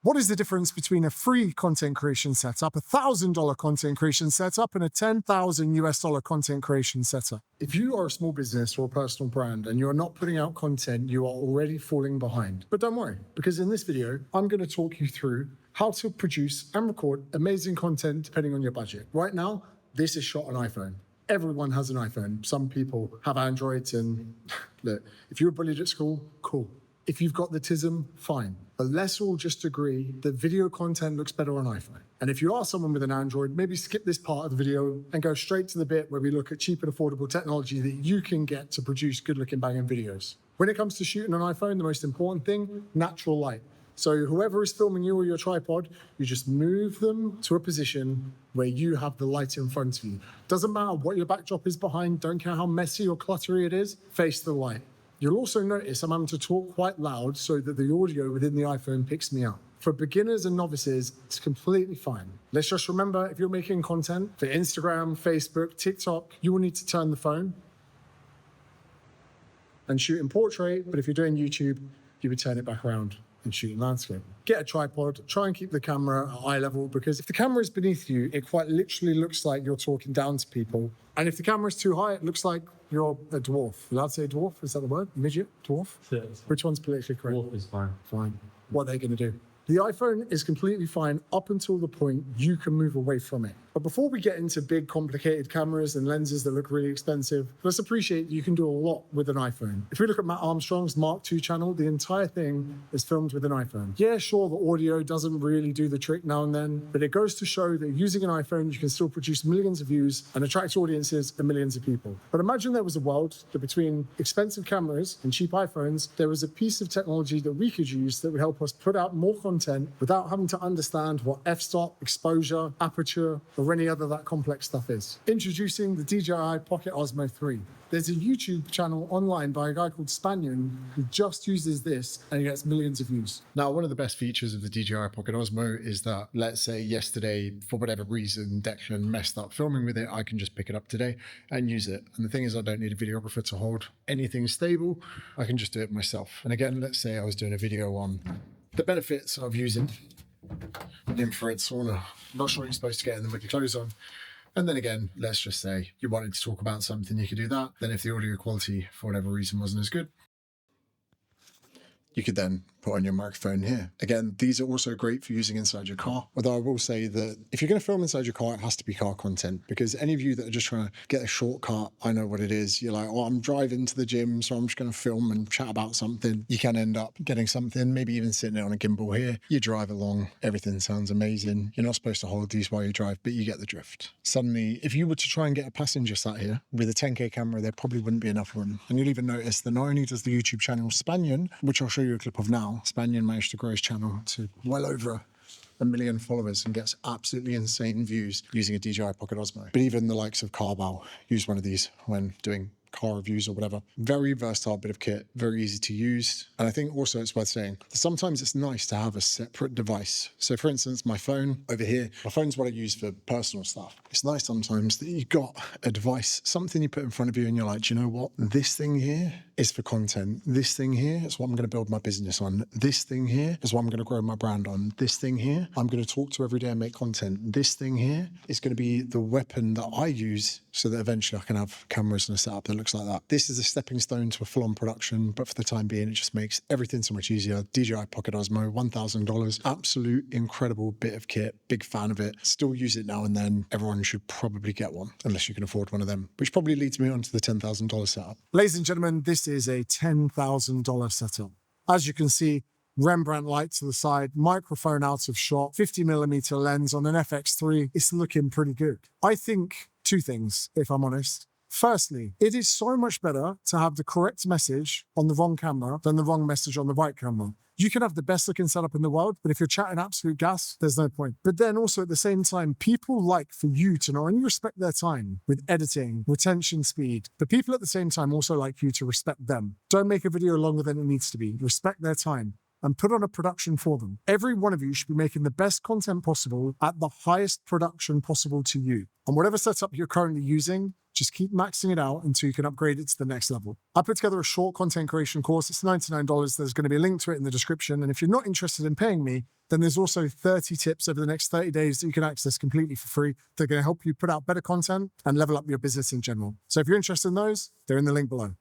What is the difference between a free content creation setup, a $1,000 content creation setup, and a $10,000 content creation setup? If you are a small business or a personal brand and you're not putting out content, you are already falling behind. But don't worry, because in this video, I'm going to talk you through how to produce and record amazing content depending on your budget. Right now, this is shot on iPhone. Everyone has an iPhone. Some people have Androids, and look, if you were bullied at school, cool. If you've got the tism, fine. But let's all just agree that video content looks better on iPhone. And if you are someone with an Android, maybe skip this part of the video and go straight to the bit where we look at cheap and affordable technology that you can get to produce good-looking banging videos. When it comes to shooting an iPhone, the most important thing, natural light. So whoever is filming you or your tripod, you just move them to a position where you have the light in front of you. Doesn't matter what your backdrop is behind, don't care how messy or cluttery it is, face the light. You'll also notice I'm having to talk quite loud so that the audio within the iPhone picks me up. For beginners and novices, it's completely fine. Let's just remember, if you're making content for Instagram, Facebook, TikTok, you will need to turn the phone and shoot in portrait, but if you're doing YouTube, you would turn it back around and shoot in landscape. Get a tripod, try and keep the camera at eye level, because if the camera is beneath you, it quite literally looks like you're talking down to people. And if the camera is too high, it looks like you're a dwarf. You're allowed to say dwarf? Is that the word? Midget? Dwarf? Yeah, Which one's politically correct? dwarf is fine. Fine. What are they going to do? The iPhone is completely fine up until the point you can move away from it. But before we get into big, complicated cameras and lenses that look really expensive, let's appreciate you can do a lot with an iPhone. If we look at Matt Armstrong's Mark II channel, the entire thing is filmed with an iPhone. Yeah, sure, the audio doesn't really do the trick now and then, but it goes to show that using an iPhone, you can still produce millions of views and attract audiences and millions of people. But imagine there was a world that between expensive cameras and cheap iPhones, there was a piece of technology that we could use that would help us put out more content without having to understand what f-stop, exposure, aperture, or any other that complex stuff is. Introducing the DJI Pocket Osmo 3. There's a YouTube channel online by a guy called Spanion who just uses this and he gets millions of views. Now, one of the best features of the DJI Pocket Osmo is that, let's say yesterday, for whatever reason, Declan messed up filming with it, I can just pick it up today and use it. And the thing is, I don't need a videographer to hold anything stable. I can just do it myself. And again, let's say I was doing a video on the benefits of using an infrared sauna. I'm not sure you're supposed to get in them with your clothes on. And then again, let's just say you wanted to talk about something, you could do that. Then if the audio quality, for whatever reason, wasn't as good, you could then put on your microphone here. Again, these are also great for using inside your car. Although I will say that if you're going to film inside your car, it has to be car content, because any of you that are just trying to get a shortcut, I know what it is. You're like, oh, I'm driving to the gym, so I'm just going to film and chat about something. You can end up getting something, maybe even sitting on a gimbal here. You drive along, everything sounds amazing. You're not supposed to hold these while you drive, but you get the drift. Suddenly, if you were to try and get a passenger sat here with a 10K camera, there probably wouldn't be enough room. And you'll even notice that not only does the YouTube channel Spanion, which I'll show you a clip of now, Spanion managed to grow his channel to well over 1 million followers and gets absolutely insane views using a DJI Pocket Osmo. But even the likes of Carbow use one of these when doing car reviews or whatever. Very versatile bit of kit, very easy to use. And I think also it's worth saying that sometimes it's nice to have a separate device. So for instance, my phone over here, my phone's what I use for personal stuff. It's nice sometimes that you've got a device, something you put in front of you and you're like, do you know what? This thing here is for content. This thing here is what I'm going to build my business on. This thing here is what I'm going to grow my brand on. This thing here, I'm going to talk to every day and make content. This thing here is going to be the weapon that I use so that eventually I can have cameras and a setup that looks like that. This is a stepping stone to a full-on production, but for the time being, it just makes everything so much easier. DJI Pocket Osmo, $1,000, absolute incredible bit of kit, big fan of it. Still use it now and then. Everyone should probably get one, unless you can afford one of them, which probably leads me on to the $10,000 setup. Ladies and gentlemen, this is a $10,000 setup. As you can see, Rembrandt light to the side, microphone out of shot, 50mm lens on an FX3. It's looking pretty good. I think two things, if I'm honest. Firstly, it is so much better to have the correct message on the wrong camera than the wrong message on the right camera. You can have the best looking setup in the world, but if you're chatting absolute gas, there's no point. But then also at the same time, people like for you to not only respect their time with editing, retention speed, but people at the same time also like you to respect them. Don't make a video longer than it needs to be. Respect their time and put on a production for them. Every one of you should be making the best content possible at the highest production possible to you. And whatever setup you're currently using, Just keep maxing it out until you can upgrade it to the next level. I put together a short content creation course. It's $99. There's going to be a link to it in the description. And if you're not interested in paying me, then there's also 30 tips over the next 30 days that you can access completely for free. They're going to help you put out better content and level up your business in general. So if you're interested in those, they're in the link below.